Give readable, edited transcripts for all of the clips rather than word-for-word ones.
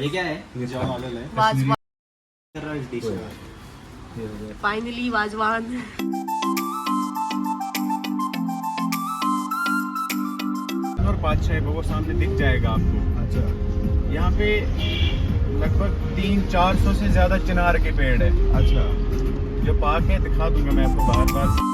ये क्या है? ये चावल है वाजवान, कर रहा है इस डिश का। ये हो गया। फाइनली वाजवान। और 5-6 वो सामने दिख जाएगा आपको। अच्छा यहाँ पे लगभग 300-400 से ज्यादा चिनार के पेड़ है। अच्छा। जो पार्क है दिखा दूंगा मैं आपको बार बार।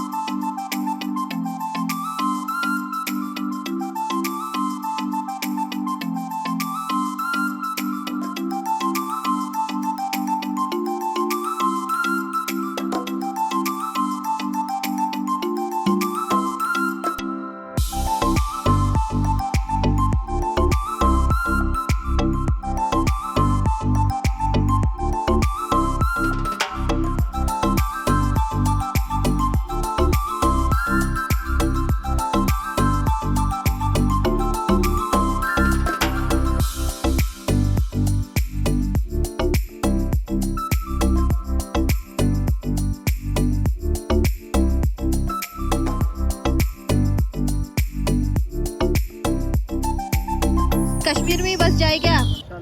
कश्मीर में ही बस जाए क्या?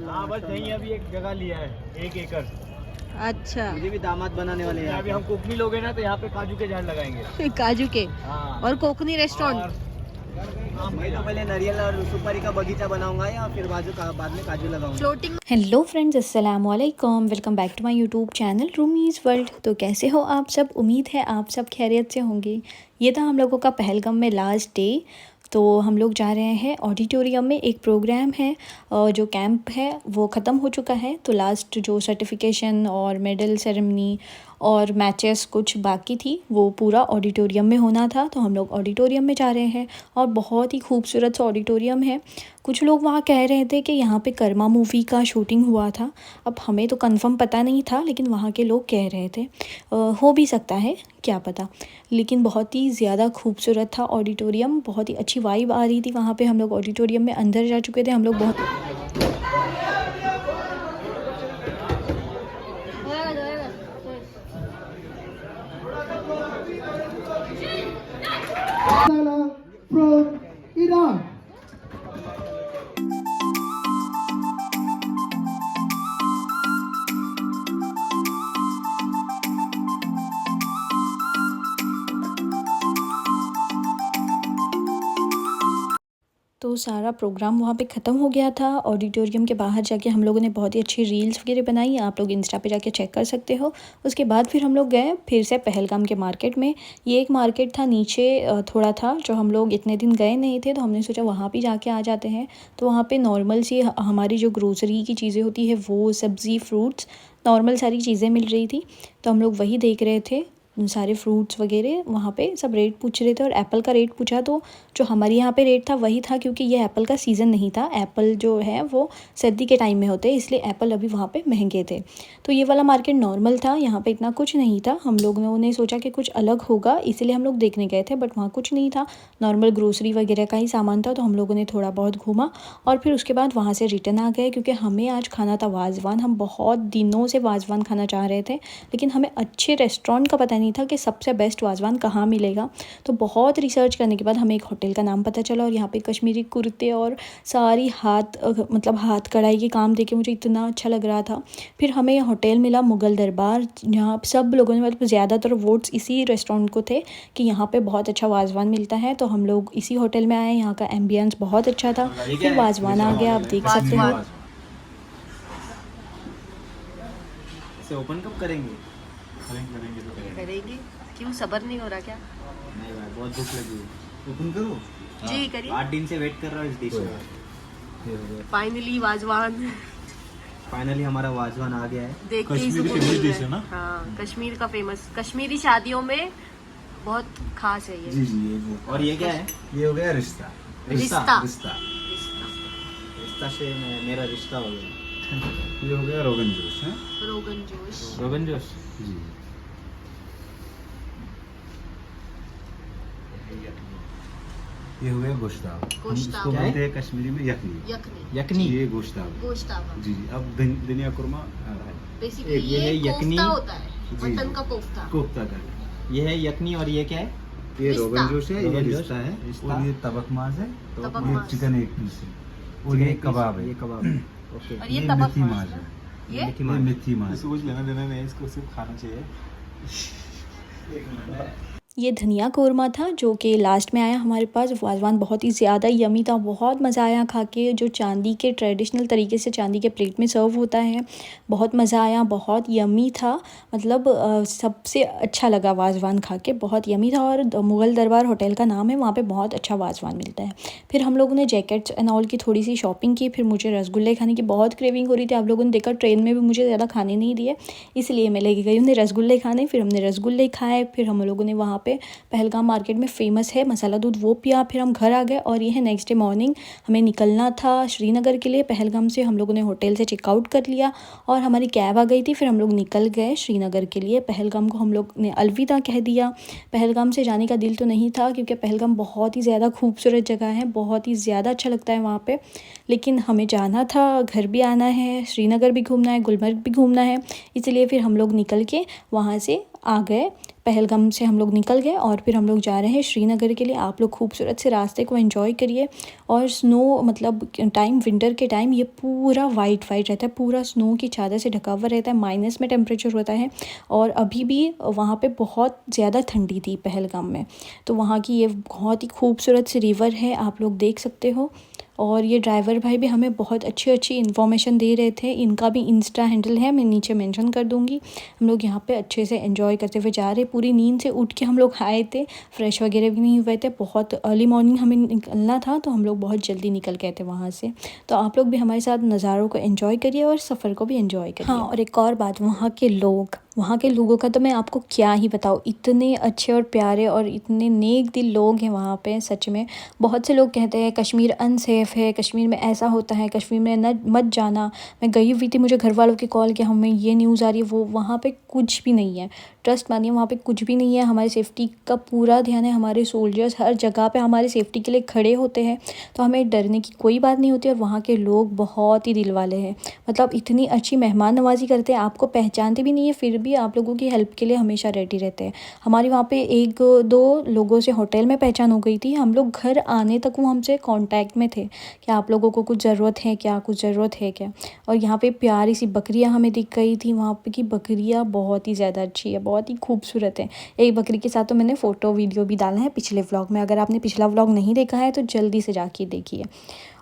हाँ बस यहीं अभी एक जगह लिया है 1 एकड़। अच्छा, मुझे भी दामाद बनाने वाले हैं। अभी हम कोकनी लोग हैं ना तो यहाँ पे काजू के झाड़ लगाएंगे। काजू के हाँ और कोकनी रेस्टोरेंट। मैं तो पहले नारियल और सुपारी का बगीचा बनाऊंगा या फिर बाद में काजू लगाऊंगा। फ्लोटिंग। हेलो फ्रेंड्स, अस्सलाम वालेकुम। Welcome back to my YouTube channel Rumi's world. तो कैसे हो आप सब? उम्मीद है आप सब खैरियत से होंगे। ये था हम लोगों का पहलगाम में लास्ट डे। तो हम लोग जा रहे हैं ऑडिटोरियम में, एक प्रोग्राम है जो कैंप है वो ख़त्म हो चुका है। तो लास्ट जो सर्टिफिकेशन और मेडल सेरेमनी और मैचेस कुछ बाकी थी वो पूरा ऑडिटोरियम में होना था। तो हम लोग ऑडिटोरियम में जा रहे हैं और बहुत ही खूबसूरत सा ऑडिटोरियम है। कुछ लोग वहाँ कह रहे थे कि यहाँ पे कर्मा मूवी का शूटिंग हुआ था। अब हमें तो कंफर्म पता नहीं था, लेकिन वहाँ के लोग कह रहे थे हो भी सकता है, क्या पता। लेकिन बहुत ही ज़्यादा खूबसूरत था ऑडिटोरियम, बहुत ही अच्छी वाइब आ रही थी वहाँ पे। हम लोग ऑडिटोरियम में अंदर जा चुके थे। हम लोग बहुत from Iran. तो सारा प्रोग्राम वहाँ पे ख़त्म हो गया था। ऑडिटोरियम के बाहर जाके हम लोगों ने बहुत ही अच्छी रील्स वगैरह बनाई, आप लोग इंस्टा पे जाके चेक कर सकते हो। उसके बाद फिर हम लोग गए फिर से पहलगाम के मार्केट में। ये एक मार्केट था नीचे थोड़ा था, जो हम लोग इतने दिन गए नहीं थे, तो हमने सोचा वहाँ भी जाके आ जाते हैं। तो वहाँ पे नॉर्मल सी हमारी जो ग्रोसरी की चीज़ें होती है वो सब्ज़ी फ्रूट्स नॉर्मल सारी चीज़ें मिल रही थी। तो हम लोग वही देख रहे थे, सारे फ्रूट्स वगैरह वहाँ पे सब रेट पूछ रहे थे। और एप्पल का रेट पूछा तो जो हमारे यहाँ पे रेट था वही था, क्योंकि ये एप्पल का सीज़न नहीं था। एप्पल जो है वो सर्दी के टाइम में होते हैं, इसलिए एप्पल अभी वहाँ पे महंगे थे। तो ये वाला मार्केट नॉर्मल था, यहाँ पे इतना कुछ नहीं था। हम लोगों ने सोचा कि कुछ अलग होगा, इसलिए हम लोग देखने गए थे, बट वहाँ कुछ नहीं था। नॉर्मल ग्रोसरी वगैरह का ही सामान था। तो हम लोगों ने थोड़ा बहुत घूमा और फिर उसके बाद वहाँ से रिटर्न आ गए, क्योंकि हमें आज खाना था वाजवान। हम बहुत दिनों से वाजवान खाना चाह रहे थे, लेकिन हमें अच्छे रेस्टोरेंट का पता नहीं था कि सबसे बेस्ट वाजवान कहाँ मिलेगा। तो बहुत रिसर्च करने के बाद हमें एक होटल का नाम पता चला, और यहाँ पे कश्मीरी कुर्ते और सारी हाथ कढ़ाई के काम देखे मुझे इतना अच्छा लग रहा था। फिर हमें यह होटल मिला मुग़ल दरबार, जहाँ सब लोगों ने मतलब ज़्यादातर वोट्स इसी रेस्टोरेंट को थे कि यहाँ पे बहुत अच्छा वाजवान मिलता है। तो हम लोग इसी होटल में आए। यहाँ का एम्बियंस बहुत अच्छा था। फिर वाजवान आ गया, आप देख सकते हो। इसे ओपन कब करेंगे? करेगी क्यों? सबर नहीं हो रहा क्या? नहीं भाई, बहुत भूख लगी है। ओपन करो। जी करिए। 8 दिन से वेट कर रहा हूँ इस डिश का। ये हो गया। फाइनली वाजवान। फाइनली हमारा वाजवान आ गया है। देख के ही कश्मीरी सुकून फेमस मिल डिश रहा है ना? हाँ, कश्मीर का फेमस, कश्मीरी शादियों में बहुत खास है ये। जी जी ये वो। और ये क्या है? ये हो गया रिश्ता। रिश्ता। रिश्ता। रिश्ता से मेरा रिश्ता हो गया। ये हो गया रोगन जोश है। रोगन जोश। रोगन जोश। जी। ये हो गया गोश्ताब। हम गोश्ताब। इसको क्या बोलते हैं कश्मीरी में यखनी। यखनी। यखनी। ये गोश्ताब। गोश्ताबा। जी जी। अब धनिया कुरमा आ रहा है। बेसिकली ये है यखनी। कोफ्ता होता है, जी, मटन जी। का कोफ्ता। कोफ्ता का। ये है यखनी और ये क्या है? ये रिश्ता। रोगन जोश है, ये रोगन जोश, रिश्ता है, रिश्ता। और ये तबक माज है, तबक ये माज। चिकन एक पीस है, और चिकन ये एक पीस, कबाब है। ये कबाब। ओके। और ये ये तबक मेथी माश माश है। है। ये ये मेथी माश इसको कुछ लेना देना नहीं, इसको सिर्फ खाना चाहिए। ये धनिया कोरमा था जो कि लास्ट में आया हमारे पास। वाजवान बहुत ही ज़्यादा यमी था, बहुत मज़ा आया खा के। जो चांदी के ट्रेडिशनल तरीके से चांदी के प्लेट में सर्व होता है, बहुत मज़ा आया, बहुत यमी था। मतलब सबसे अच्छा लगा वाजवान खा के, बहुत यमी था। और मुग़ल दरबार होटल का नाम है, वहाँ पे बहुत अच्छा वाजवान मिलता है। फिर हम लोगों ने जैकेट्स एंड ऑल की थोड़ी सी शॉपिंग की। फिर मुझे रसगुल्ले खाने की बहुत क्रेविंग हो रही थी। आप लोगों ने देखा ट्रेन में भी मुझे ज़्यादा खाने नहीं दिए, इसलिए मैं लेके गई उन्हें रसगुल्ले खाने। फिर हमने रसगुल्ले खाए। फिर हम लोगों ने वहाँ पे पहलगाम मार्केट में फ़ेमस है मसाला दूध, वो पिया। फिर हम घर आ गए और ये है नेक्स्ट डे मॉर्निंग, हमें निकलना था श्रीनगर के लिए। पहलगाम से हम लोगों ने होटल से चेकआउट कर लिया और हमारी कैब आ गई थी। फिर हम लोग निकल गए श्रीनगर के लिए। पहलगाम को हम लोग ने अलविदा कह दिया। पहलगाम से जाने का दिल तो नहीं था, क्योंकि पहलगाम बहुत ही ज़्यादा खूबसूरत जगह है, बहुत ही ज़्यादा अच्छा लगता है वहाँ पे। लेकिन हमें जाना था, घर भी आना है, श्रीनगर भी घूमना है, गुलमर्ग भी घूमना है, इसलिए फिर हम लोग निकल के वहाँ से आ गए। पहलगाम से हम लोग निकल गए और फिर हम लोग जा रहे हैं श्रीनगर के लिए। आप लोग खूबसूरत से रास्ते को एंजॉय करिए। और स्नो मतलब टाइम, विंटर के टाइम ये पूरा वाइट रहता है, पूरा स्नो की चादर से ढका हुआ रहता है। माइनस में टेम्परेचर होता है और अभी भी वहाँ पे बहुत ज़्यादा ठंडी थी पहलगाम में। तो वहाँ की ये बहुत ही खूबसूरत सी रिवर है, आप लोग देख सकते हो। और ये ड्राइवर भाई भी हमें बहुत अच्छी इन्फॉर्मेशन दे रहे थे। इनका भी इंस्टा हैंडल है, मैं नीचे मेंशन कर दूँगी। हम लोग यहाँ पे अच्छे से एंजॉय करते हुए जा रहे। पूरी नींद से उठ के हम लोग आए थे, फ्रेश वगैरह भी नहीं हुए थे। बहुत अर्ली मॉर्निंग हमें निकलना था, तो हम लोग बहुत जल्दी निकल गए थे वहाँ से। तो आप लोग भी हमारे साथ नज़ारों को एंजॉय करिए और सफ़र को भी एंजॉय करिए। हाँ, और एक और बात, वहाँ के लोगों का तो मैं आपको क्या ही बताऊँ, इतने अच्छे और प्यारे और इतने नेक दिल लोग हैं वहाँ पे, सच में। बहुत से लोग कहते हैं कश्मीर अनसेफ़ है, कश्मीर में ऐसा होता है, कश्मीर में न मत जाना। मैं गई हुई थी, मुझे घर वालों की कॉल कि हमें ये न्यूज़ आ रही है, वो वहाँ पे कुछ भी नहीं है। ट्रस्ट मानिए, वहाँ पे कुछ भी नहीं है। हमारी सेफ़्टी का पूरा ध्यान है, हमारे सोल्जर्स हर जगह पे हमारी सेफ़्टी के लिए खड़े होते हैं, तो हमें डरने की कोई बात नहीं होती। और वहाँ के लोग बहुत ही दिल वाले हैं, मतलब इतनी अच्छी मेहमान नवाज़ी करते हैं। आपको पहचानते भी नहीं है, फिर भी आप लोगों की हेल्प के लिए हमेशा रेडी रहते हैं। हमारी वहाँ पे 1-2 लोगों से होटल में पहचान हो गई थी। हम लोग घर आने तक वो हमसे कांटेक्ट में थे कि आप लोगों को कुछ ज़रूरत है क्या, कुछ ज़रूरत है क्या। और यहाँ पे प्यारी सी बकरियाँ हमें दिख गई थी। वहाँ पे की बकरियाँ बहुत ही ज़्यादा अच्छी है, बहुत ही खूबसूरत है। एक बकरी के साथ तो मैंने फ़ोटो वीडियो भी डाला है पिछले व्लॉग में। अगर आपने पिछला व्लॉग नहीं देखा है तो जल्दी से जाके देखिए।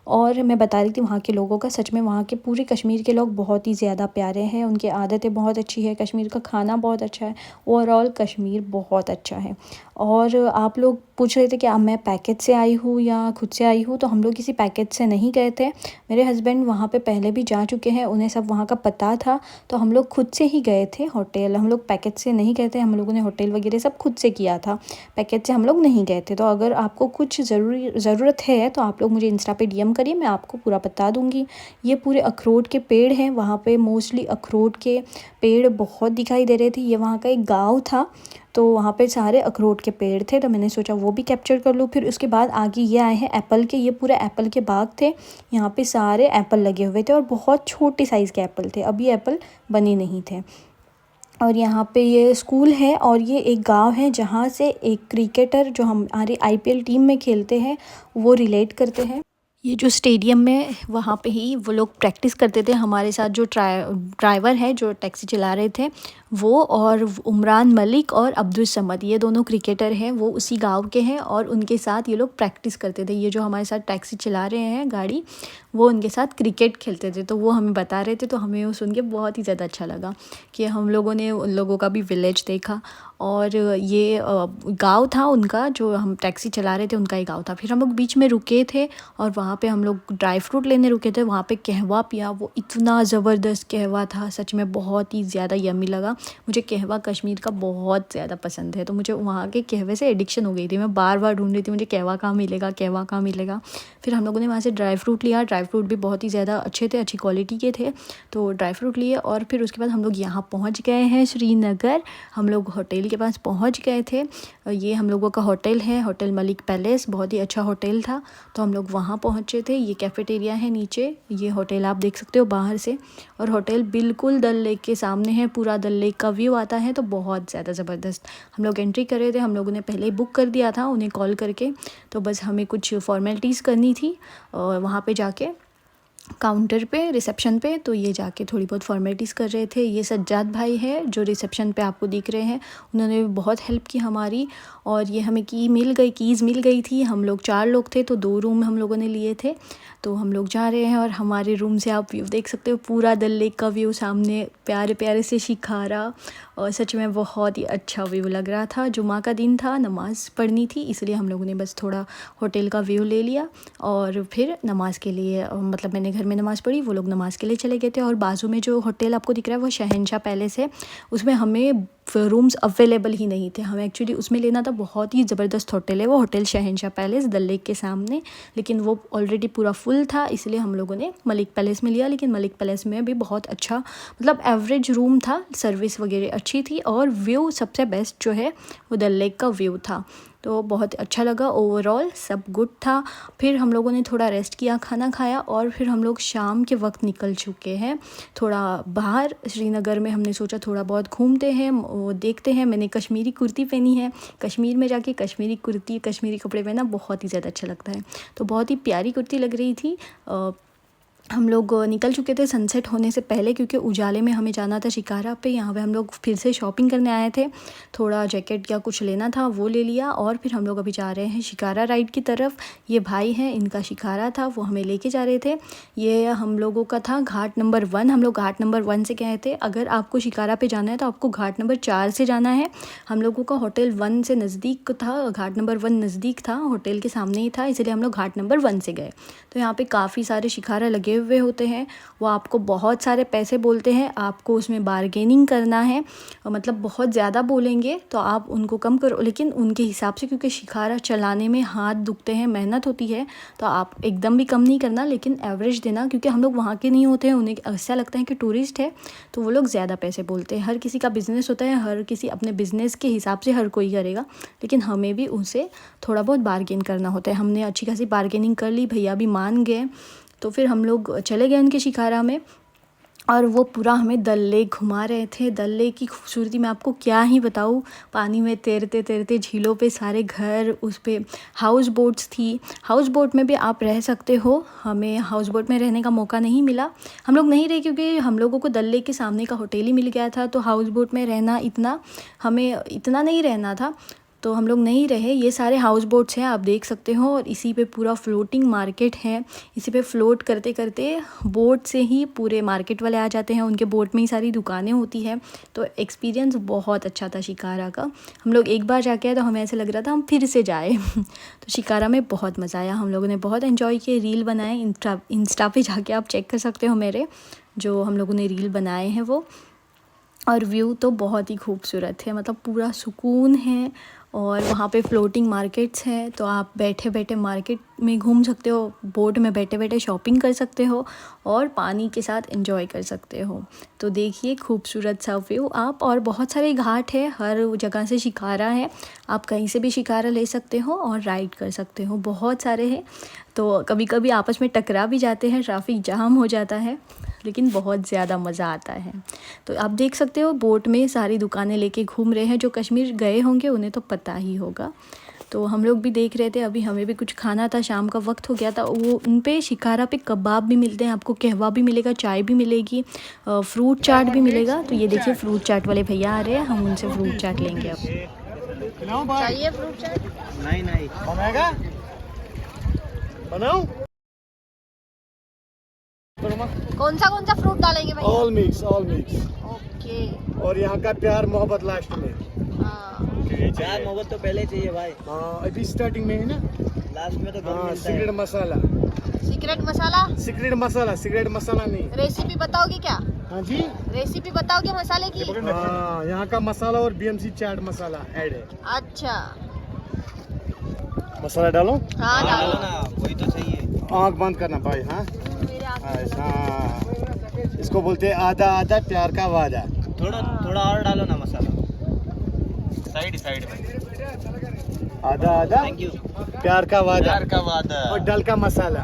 और मैं बता रही थी वहाँ के लोगों का, सच में वहाँ के पूरे कश्मीर के लोग बहुत ही ज़्यादा प्यारे हैं। उनकी आदतें बहुत अच्छी है, कश्मीर का खाना बहुत अच्छा है, ओवरऑल कश्मीर बहुत अच्छा है। और आप लोग पूछ रहे थे कि अब मैं पैकेज से आई हूँ या खुद से आई हूँ, तो हम लोग किसी पैकेज से नहीं गए थे। मेरे हस्बैंड वहाँ पे पहले भी जा चुके हैं, उन्हें सब वहाँ का पता था, तो हम लोग खुद से ही गए थे होटल। हम लोग पैकेज से नहीं गए थे, हम लोगों ने होटल वगैरह सब खुद से किया था, पैकेज से हम लोग नहीं गए थे। तो अगर आपको कुछ ज़रूरत है तो आप लोग मुझे इंस्टा पे DM करिए, मैं आपको पूरा बता दूँगी। ये पूरे अखरोट के पेड़ हैं वहाँ पे, मोस्टली अखरोट के पेड़ बहुत दिखाई दे रहे थे। ये वहाँ का एक गाँव था, तो वहाँ पे सारे अखरोट के पेड़ थे, तो मैंने सोचा वो भी कैप्चर कर लूँ। फिर उसके बाद आगे ये आए हैं एप्पल के, ये पूरे एप्पल के बाग थे। यहाँ पे सारे एप्पल लगे हुए थे और बहुत छोटे साइज़ के एप्पल थे, अभी एप्पल बने नहीं थे। और यहाँ पे ये स्कूल है और ये एक गांव है जहाँ से एक क्रिकेटर जो हमारी IPL टीम में खेलते हैं वो रिलेट करते हैं। ये जो स्टेडियम में वहाँ पे ही वो लोग प्रैक्टिस करते थे। हमारे साथ जो ड्राइवर है जो टैक्सी चला रहे थे वो, और उमरान मलिक और अब्दुल समद, ये दोनों क्रिकेटर हैं, वो उसी गांव के हैं और उनके साथ ये लोग प्रैक्टिस करते थे। ये जो हमारे साथ टैक्सी चला रहे हैं गाड़ी, वो उनके साथ क्रिकेट खेलते थे, तो वो हमें बता रहे थे। तो हमें वो सुन के बहुत ही ज़्यादा अच्छा लगा कि हम लोगों ने उन लोगों का भी विलेज देखा। और ये गांव था उनका, जो हम टैक्सी चला रहे थे उनका ही गांव था। फिर हम लोग बीच में रुके थे और वहाँ पे हम लोग ड्राई फ्रूट लेने रुके थे। वहाँ पे कहवा पिया, वो इतना ज़बरदस्त कहवा था, सच में बहुत ही ज़्यादा यम्मी लगा। मुझे कहवा कश्मीर का बहुत ज़्यादा पसंद है, तो मुझे वहाँ के कहवे से एडिक्शन हो गई थी। मैं बार बार ढूंढ रही थी मुझे कहवा कहाँ मिलेगा, कहवा कहाँ मिलेगा। फिर हम लोगों ने वहाँ से ड्राई फ्रूट लिया, ड्राई फ्रूट भी बहुत ही ज़्यादा अच्छे थे, अच्छी क्वालिटी के थे, तो ड्राई फ्रूट लिए। और फिर उसके बाद हम लोग यहाँ पहुँच गए हैं श्रीनगर। हम लोग होटल के पास पहुँच गए थे। ये हम लोगों का होटल है, होटल मलिक पैलेस, बहुत ही अच्छा होटल था, तो हम लोग वहाँ पहुँचे थे। ये कैफेटेरिया है नीचे, ये होटल आप देख सकते हो बाहर से, और होटल बिल्कुल डल लेक के सामने है, पूरा डल लेक का व्यू आता है, तो बहुत ज़्यादा ज़बरदस्त। हम लोग एंट्री कर रहे थे, हम लोगों ने पहले ही बुक कर दिया था उन्हें कॉल करके, तो बस हमें कुछ फॉर्मेलिटीज़ करनी थी वहाँ पे जाके। काउंटर पे रिसेप्शन पे। तो ये जाके थोड़ी बहुत फॉर्मेलिटीज़ कर रहे थे। ये सज्जाद भाई है जो रिसेप्शन पे आपको दिख रहे हैं, उन्होंने भी बहुत हेल्प की हमारी। और ये हमें कीज़ मिल गई थी। हम लोग 4 लोग थे तो 2 रूम हम लोगों ने लिए थे। तो हम लोग जा रहे हैं और हमारे रूम से आप व्यू देख सकते हो, पूरा डल लेक का व्यू सामने, प्यारे प्यारे से शिकारा। और सच में बहुत ही अच्छा व्यू लग रहा था। जुमा का दिन था, नमाज़ पढ़नी थी, इसलिए हम लोगों ने बस थोड़ा होटल का व्यू ले लिया और फिर नमाज़ के लिए, मतलब मैंने घर में नमाज़ पढ़ी, वो लोग नमाज़ के लिए चले गए थे। और बाजू में जो होटल आपको दिख रहा है वो शहनशाह पैलेस है। उसमें हमें रूम्स अवेलेबल ही नहीं थे, हमें एक्चुअली उसमें लेना था। बहुत ही ज़बरदस्त होटल है वो, होटल शहनशाह पैलेस डल लेक के सामने, लेकिन वो ऑलरेडी पूरा फुल था, इसलिए हम लोगों ने मलिक पैलेस में लिया। लेकिन मलिक पैलेस में भी बहुत अच्छा, मतलब एवरेज रूम था, सर्विस वगैरह अच्छी थी और व्यू सबसे बेस्ट जो है वो डल लेक का व्यू था। तो बहुत अच्छा लगा, ओवरऑल सब गुड था। फिर हम लोगों ने थोड़ा रेस्ट किया, खाना खाया और फिर हम लोग शाम के वक्त निकल चुके हैं थोड़ा बाहर श्रीनगर में। हमने सोचा थोड़ा बहुत घूमते हैं, वो देखते हैं। मैंने कश्मीरी कुर्ती पहनी है, कश्मीर में जाके कश्मीरी कुर्ती, कश्मीरी कपड़े पहना बहुत ही ज़्यादा अच्छा लगता है। तो बहुत ही प्यारी कुर्ती लग रही थी। हम लोग निकल चुके थे सनसेट होने से पहले, क्योंकि उजाले में हमें जाना था शिकारा पे। यहाँ पे हम लोग फिर से शॉपिंग करने आए थे, थोड़ा जैकेट या कुछ लेना था वो ले लिया और फिर हम लोग अभी जा रहे हैं शिकारा राइड की तरफ। ये भाई हैं, इनका शिकारा था, वो हमें लेके जा रहे थे। ये हम लोगों का था घाट नंबर 1, हम लोग घाट नंबर 1 से गए थे। अगर आपको शिकारा पे जाना है तो आपको घाट नंबर 4 से जाना है। हम लोगों का होटल 1 से नज़दीक था, घाट नंबर 1 नज़दीक था, होटल के सामने ही था, इसलिए हम लोग घाट नंबर 1 से गए। तो यहाँ पे काफ़ी सारे शिकारा लगे हुए होते हैं, वो आपको बहुत सारे पैसे बोलते हैं, आपको उसमें बार्गेनिंग करना है, मतलब बहुत ज़्यादा बोलेंगे तो आप उनको कम करो, लेकिन उनके हिसाब से, क्योंकि शिकारा चलाने में हाथ दुखते हैं, मेहनत होती है, तो आप एकदम भी कम नहीं करना, लेकिन एवरेज देना, क्योंकि हम लोग वहाँ के नहीं होते हैं, उन्हें ऐसा लगता है कि टूरिस्ट है तो वो लोग ज़्यादा पैसे बोलते हैं। हर किसी का बिज़नेस होता है, हर किसी अपने बिज़नेस के हिसाब से हर कोई करेगा, लेकिन हमें भी उनसे थोड़ा बहुत बार्गेन करना होता है। हमने अच्छी खासी बार्गेनिंग कर ली, भैया भी मान गए। तो फिर हम लोग चले गए उनके शिकारा में और वो पूरा हमें डल लेक घुमा रहे थे। डल लेक की खूबसूरती मैं आपको क्या ही बताऊँ, पानी में तैरते तैरते, झीलों पे सारे घर, उस पे हाउस बोट्स थी। हाउस बोट में भी आप रह सकते हो, हमें हाउस बोट में रहने का मौका नहीं मिला, हम लोग नहीं रहे क्योंकि हम लोगों को डल लेक के सामने का होटल ही मिल गया था। तो हाउस बोट में रहना हमें इतना नहीं रहना था, तो हम लोग नहीं रहे। ये सारे हाउस बोट्स हैं, आप देख सकते हो, और इसी पे पूरा फ्लोटिंग मार्केट है। इसी पे फ्लोट करते करते बोट से ही पूरे मार्केट वाले आ जाते हैं, उनके बोट में ही सारी दुकानें होती है। तो एक्सपीरियंस बहुत अच्छा था शिकारा का। हम लोग एक बार जाके आए तो हमें ऐसे लग रहा था हम फिर से जाए। तो शिकारा में बहुत मज़ा आया, हम लोगों ने बहुत एंजॉय किए। रील बनाए, इंस्टा पे जाके आप चेक कर सकते हो मेरे जो हम लोगों ने रील बनाए हैं वो। और व्यू तो बहुत ही खूबसूरत है, मतलब पूरा सुकून है। और वहाँ पे फ्लोटिंग मार्केट्स हैं, तो आप बैठे बैठे मार्केट में घूम सकते हो, बोट में बैठे बैठे शॉपिंग कर सकते हो और पानी के साथ एंजॉय कर सकते हो। तो देखिए खूबसूरत सा व्यू आप, और बहुत सारे घाट है, हर जगह से शिकारा है, आप कहीं से भी शिकारा ले सकते हो और राइड कर सकते हो, बहुत सारे हैं। तो कभी कभी आपस में टकरा भी जाते हैं, ट्रैफिक जाम हो जाता है, लेकिन बहुत ज़्यादा मज़ा आता है। तो आप देख सकते हो बोट में सारी दुकानें लेके घूम रहे हैं, जो कश्मीर गए होंगे उन्हें तो पता ही होगा। तो हम लोग भी देख रहे थे, अभी हमें भी कुछ खाना था, शाम का वक्त हो गया था। वो उन पे शिकारा पे कबाब भी मिलते हैं, आपको कहवा भी मिलेगा, चाय भी मिलेगी, फ्रूट चाट भी मिलेगा। तो ये देखिए फ्रूट चाट वाले भैया आ रहे हैं, हम उनसे फ्रूट चाट लेंगे अब। चाहिए फ्रूट चाट? नहीं बनाएगा, बनाओ। कौन सा फ्रूट डालेंगे भाई? All mix, all mix. Okay. और यहाँ का प्यार मोहब्बत लास्ट में। चार मोहब्बत तो पहले चाहिए भाई, हाँ अभी स्टार्टिंग में है ना, लास्ट में तो गम हाँ। मिलता सीक्रेट है। मसाला, सीक्रेट मसाला? सीक्रेट मसाला नहीं। रेसिपी बताओगे क्या? हाँ जी, रेसिपी बताओगे मसाले की? हाँ यहाँ का मसाला और बीएमसी चाट मसाला ऐड है। अच्छा, मसाला डालो, हाँ डालो डालो। ना, वही तो सही है। आँख बंद करना भाई, हाँ मेरे आँख ऐसा। इसको बोलते हैं आधा आधा प्यार का वादा। थोड़ा और डालो ना मसाला, साइड में। आधा आधा थैंक यू। प्यार का वादा वादा। और डल का मसाला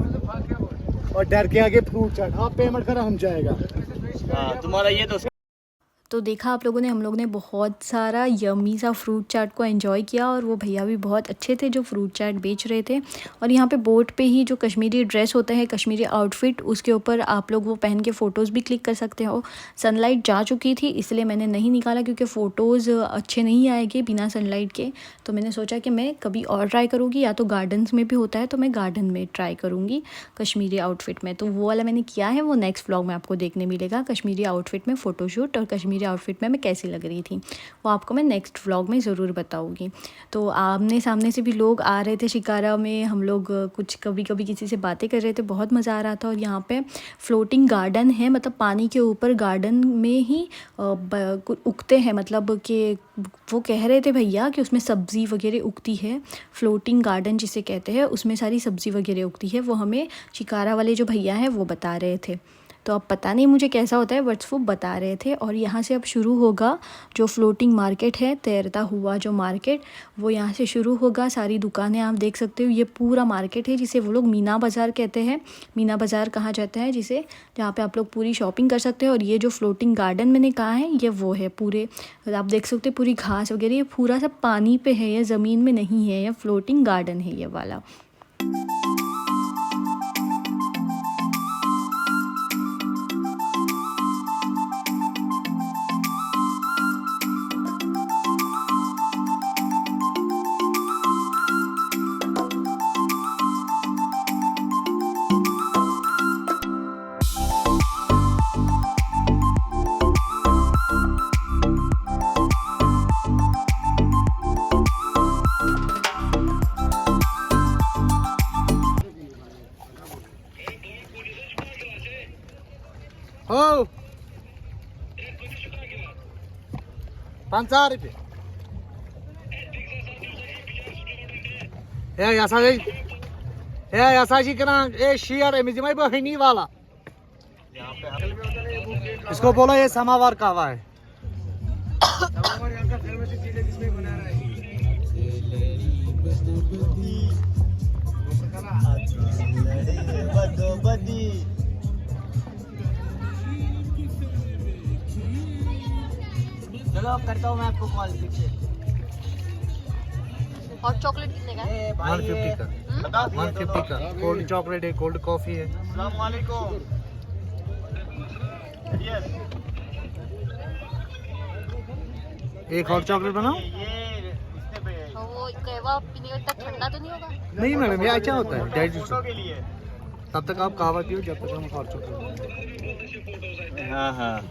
और डर के आगे फ्रूट चाट। हाँ पेमेंट करो, हम जाएगा। हाँ तुम्हारा ये तो तो देखा आप लोगों ने, हम लोग ने बहुत सारा यमी सा फ्रूट चाट को एंजॉय किया और वो भैया भी बहुत अच्छे थे जो फ्रूट चाट बेच रहे थे। और यहाँ पे बोट पे ही जो कश्मीरी ड्रेस होता है, कश्मीरी आउटफिट, उसके ऊपर आप लोग वो पहन के फ़ोटोज़ भी क्लिक कर सकते हो। सनलाइट जा चुकी थी इसलिए मैंने नहीं निकाला क्योंकि फ़ोटोज़ अच्छे नहीं आएंगे बिना सनलाइट के। तो मैंने सोचा कि मैं कभी और ट्राई करूँगी, या तो गार्डन्स में भी होता है तो मैं गार्डन में ट्राई करूँगी कश्मीरी आउटफिट में। तो वो वाला मैंने किया है, वो नेक्स्ट व्लॉग में आपको देखने मिलेगा। कश्मीरी आउटफिट में फ़ोटोशूट और कश्मीरी आउटफिट में मैं कैसी लग रही थी वो आपको मैं नेक्स्ट व्लॉग में ज़रूर बताऊंगी। तो आमने सामने से भी लोग आ रहे थे शिकारा में, हम लोग कुछ कभी कभी किसी से बातें कर रहे थे, बहुत मज़ा आ रहा था। और यहाँ पे फ्लोटिंग गार्डन है, मतलब पानी के ऊपर गार्डन में ही उगते हैं, मतलब कि वो कह रहे थे भैया कि उसमें सब्ज़ी वगैरह उगती है। फ्लोटिंग गार्डन जिसे कहते हैं उसमें सारी सब्ज़ी वगैरह उगती है, वो हमें शिकारा वाले जो भैया हैं वो बता रहे थे। तो अब पता नहीं मुझे कैसा होता है, बट वो बता रहे थे। और यहाँ से अब शुरू होगा जो फ्लोटिंग मार्केट है, तैरता हुआ जो मार्केट, वो यहाँ से शुरू होगा। सारी दुकानें आप देख सकते हो, ये पूरा मार्केट है जिसे वो लोग मीना बाज़ार कहते हैं। मीना बाज़ार कहा जाता है जिसे, जहाँ पे आप लोग पूरी शॉपिंग कर सकते हो। और ये जो फ्लोटिंग गार्डन मैंने कहा है ये वो है, पूरे आप देख सकते हो पूरी घास वगैरह, ये पूरा सब पानी पे है, ये ज़मीन में नहीं है, ये फ्लोटिंग गार्डन है ये वाला। हो 5 रुपये यासाजी करा ए शेयर एमिजमाई बहनी वाला, इसको बोलो ये समावार कहवा है। चलो अब करता हूँ मैं आपको कॉल फिर से। हॉट चॉकलेट कितने का है? 150 का, 150 का कोल्ड चॉकलेट है, कोल्ड कॉफी है। अस्सलाम वालेकुम। एक हॉट चॉकलेट बनाओ। वो कहवा पीने का इतना ठंडा तो नहीं होगा? नहीं मैडम, ये अच्छा होता है डाइजेशन के लिए। तब तक आप कहवा पियो जब तक हम हॉट चॉकलेट। हाँ हाँ।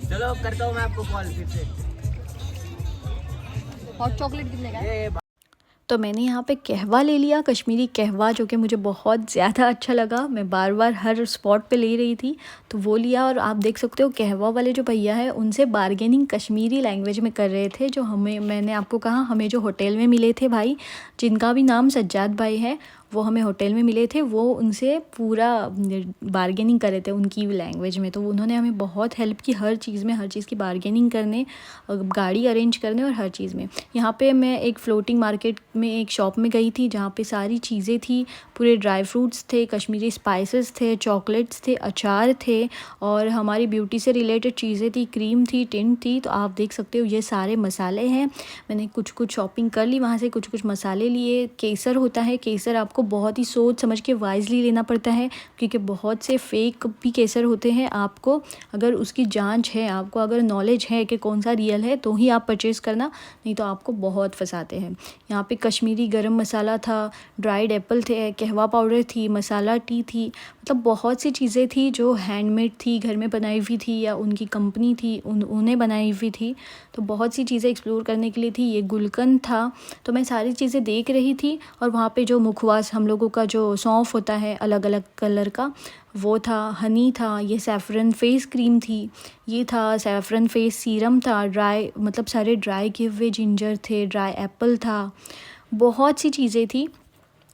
चलो अब करता हूँ मैं आपको कॉल फिर से। हॉट चॉकलेट कितने का है? तो मैंने यहाँ पे कहवा ले लिया, कश्मीरी कहवा, जो कि मुझे बहुत ज़्यादा अच्छा लगा। मैं बार बार हर स्पॉट पे ले रही थी तो वो लिया। और आप देख सकते हो कहवा वाले जो भैया है उनसे बार्गेनिंग कश्मीरी लैंग्वेज में कर रहे थे, जो मैंने आपको कहा हमें जो होटल में मिले थे भाई, जिनका भी नाम सज्जाद भाई है, वो हमें होटल में मिले थे, वो उनसे पूरा बार्गेनिंग कर रहे थे उनकी लैंग्वेज में। तो उन्होंने हमें बहुत हेल्प की हर चीज़ में, हर चीज़ की बार्गेनिंग करने, गाड़ी अरेंज करने और हर चीज़ में। यहाँ पे मैं एक फ्लोटिंग मार्केट में एक शॉप में गई थी जहाँ पे सारी चीज़ें थी, पूरे ड्राई फ्रूट्स थे, कश्मीरी स्पाइसेस थे, चॉकलेट्स थे, अचार थे और हमारी ब्यूटी से रिलेटेड चीज़ें थी, क्रीम थी, टिंट थी। तो आप देख सकते हो ये सारे मसाले हैं। मैंने कुछ शॉपिंग कर ली वहाँ से, कुछ मसाले लिए। केसर होता है, केसर आपको बहुत ही सोच समझ के वाइजली लेना पड़ता है क्योंकि बहुत से फेक भी केसर होते हैं। आपको अगर उसकी जांच है, आपको अगर नॉलेज है कि कौन सा रियल है तो ही आप परचेज़ करना, नहीं तो आपको बहुत फंसाते हैं। यहाँ पे कश्मीरी गरम मसाला था, ड्राइड एप्पल थे, कहवा पाउडर थी, मसाला टी थी, मतलब बहुत सी चीज़ें थी जो हैंडमेड थी, घर में बनाई हुई थी या उनकी कंपनी थी उन्हें बनाई हुई थी। तो बहुत सी चीज़ें एक्सप्लोर करने के लिए थी। ये गुलकंद था, तो मैं सारी चीज़ें देख रही थी। और वहाँ पे जो मुखवास हम लोगों का जो सौंफ होता है अलग अलग कलर का, वो था, हनी था, ये सैफरन फेस क्रीम थी, ये था सैफरन फेस सीरम था, ड्राई मतलब सारे ड्राई किए हुए जिंजर थे, ड्राई एप्पल था, बहुत सी चीज़ें थी।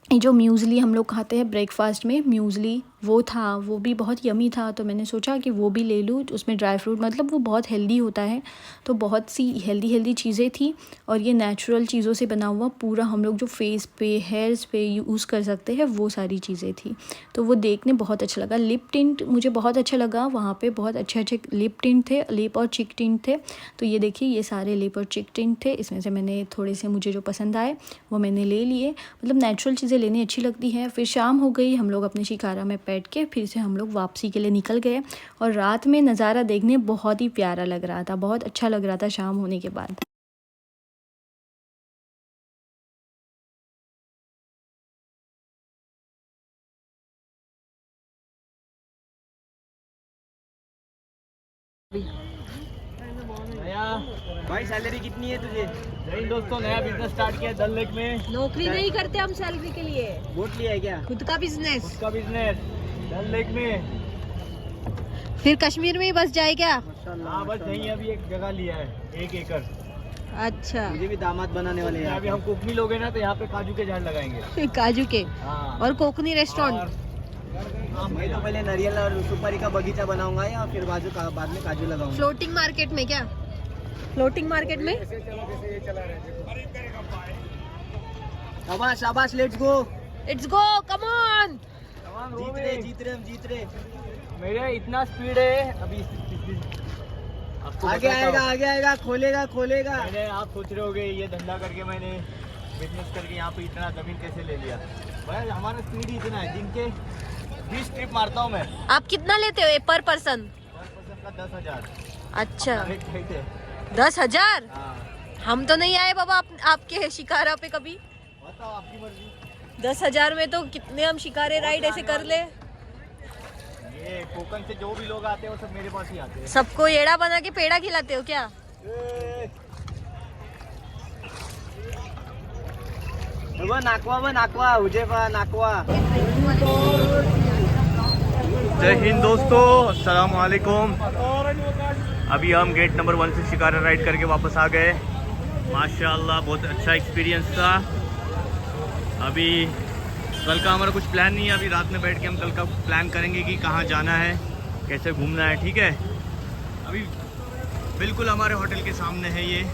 जो म्यूज़ली हम लोग खाते हैं ब्रेकफास्ट में, म्यूज़ली वो था, वो भी बहुत यमी था, तो मैंने सोचा कि वो भी ले लूँ। उसमें ड्राई फ्रूट, मतलब वो बहुत हेल्दी होता है, तो बहुत सी हेल्दी चीज़ें थी और ये नेचुरल चीज़ों से बना हुआ पूरा हम लोग जो फेस पे, हेयर्स पे यूज़ कर सकते हैं, वो सारी चीज़ें थी। तो वो देखने बहुत अच्छा लगा। लिप टिंट मुझे बहुत अच्छा लगा, वहाँ पे बहुत अच्छे लिप टिंट थे, लिप और चिक टिंट थे। तो ये देखिए, ये सारे लिप और चिक टिंट थे। इसमें से मैंने थोड़े से, मुझे जो पसंद आए वो मैंने ले लिए। मतलब नेचुरल चीज़ें लेनी अच्छी लगती हैं। फिर शाम हो गई, हम लोग अपने शिकारा में बैठ के फिर से हम लोग वापसी के लिए निकल गए और रात में नज़ारा देखने बहुत ही प्यारा लग रहा था, बहुत अच्छा लग रहा था शाम होने के बाद। भाई सैलरी कितनी है तुझे? नहीं दोस्तों, नया बिजनेस स्टार्ट किया डल लेक में। नौकरी नहीं करते हम सैलरी के लिए, वोट लिया है क्या? खुद का बिजनेस। उसका बिजनेस डल लेक में। फिर कश्मीर में ही बस जाए क्या? हाँ बस नहीं, अभी एक जगह लिया है 1 एकड़। अच्छा, मुझे भी दामाद बनाने वाले हैं। अभी हम कुकनी लोग हैं ना, तो यहाँ पे काजू के झाड़ लगाएंगे। काजू के हाँ। और कोकनी रेस्टोरेंट। मैं तो पहले नारियल और सुपारी का बगीचा बनाऊंगा या फिर बाद में काजू लगाऊंगा। फ्लोटिंग मार्केट में क्या? फ्लोटिंग मार्केट में। शाबाश शाबाश, let's go. Let's go, come on. जीत रहे। मेरे इतना स्पीड है अभी। आपको आगे बताता हूँ। आएगा, खोलेगा। मैंने, आप सोच रहे होगे ये धंधा करके मैंने बिजनेस करके यहाँ पे इतना जमीन कैसे ले लिया। भाई हमारा स्पीड ही इतना है, दिन के 20 ट्रिप मारता हूँ मैं। आप कितना लेते हो पर पर्सन? पर पर्सन का 10,000। अच्छा, रेट सही थे। 10,000? हाँ, हम तो नहीं आए बाबा आपके शिकारा पे कभी। बताओ आपकी मर्जी। 10,000 में तो कितने हम शिकारे राइड ऐसे कर ले। ये कोकन से जो भी लोग आते हैं वो सब मेरे पास ही आते हैं। सबको एड़ा बना के पेड़ा खिलाते हो क्या? नाकवा नाकवा। जय हिंद दोस्तों, अस्सलाम वालेकुम। अभी हम गेट नंबर 1 से शिकारा राइड करके वापस आ गए। माशाल्लाह बहुत अच्छा एक्सपीरियंस था। अभी कल का हमारा कुछ प्लान नहीं है, अभी रात में बैठ के हम कल का प्लान करेंगे कि कहाँ जाना है, कैसे घूमना है। ठीक है, अभी बिल्कुल हमारे होटल के सामने है ये।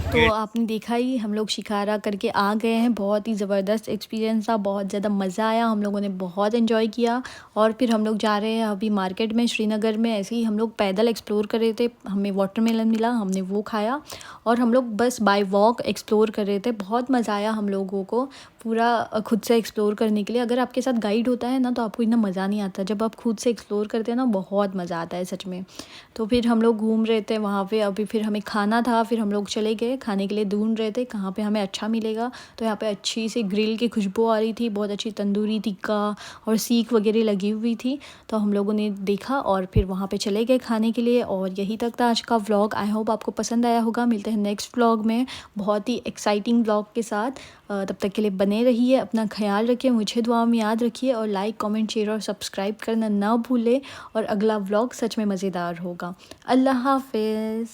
तो आपने देखा ही, हम लोग शिकारा करके आ गए हैं। बहुत ही ज़बरदस्त एक्सपीरियंस था, बहुत ज़्यादा मज़ा आया, हम लोगों ने बहुत एंजॉय किया। और फिर हम लोग जा रहे हैं अभी मार्केट में, श्रीनगर में। ऐसे ही हम लोग पैदल एक्सप्लोर कर रहे थे, हमें वाटरमेलन मिला, हमने वो खाया और हम लोग बस बाय वॉक एक्सप्लोर कर रहे थे। बहुत मज़ा आया हम लोगों को पूरा खुद से एक्सप्लोर करने के लिए। अगर आपके साथ गाइड होता है ना तो आपको इतना मज़ा नहीं आता। जब आप खुद से एक्सप्लोर करते हैं ना, बहुत मज़ा आता है सच में। तो फिर हम लोग घूम रहे थे वहाँ पे। अभी फिर हमें खाना था, फिर हम लोग चले गए खाने के लिए, ढूंढ रहे थे कहाँ पे हमें अच्छा मिलेगा। तो यहाँ पे अच्छी सी ग्रिल की खुशबू आ रही थी, बहुत अच्छी तंदूरी टिक्का और सीख वगैरह लगी हुई थी। तो हम लोगों ने देखा और फिर वहाँ पे चले गए खाने के लिए। और यही तक था आज का व्लॉग। आई होप आपको पसंद आया होगा। मिलते हैं नेक्स्ट व्लॉग में बहुत ही एक्साइटिंग व्लॉग के साथ। तब तक के लिए बने रहिए, अपना ख्याल रखिए, मुझे दुआ में याद रखिए और लाइक, कमेंट, शेयर और सब्सक्राइब करना ना भूलें। और अगला व्लॉग सच में मज़ेदार होगा। अल्लाह हाफिज़।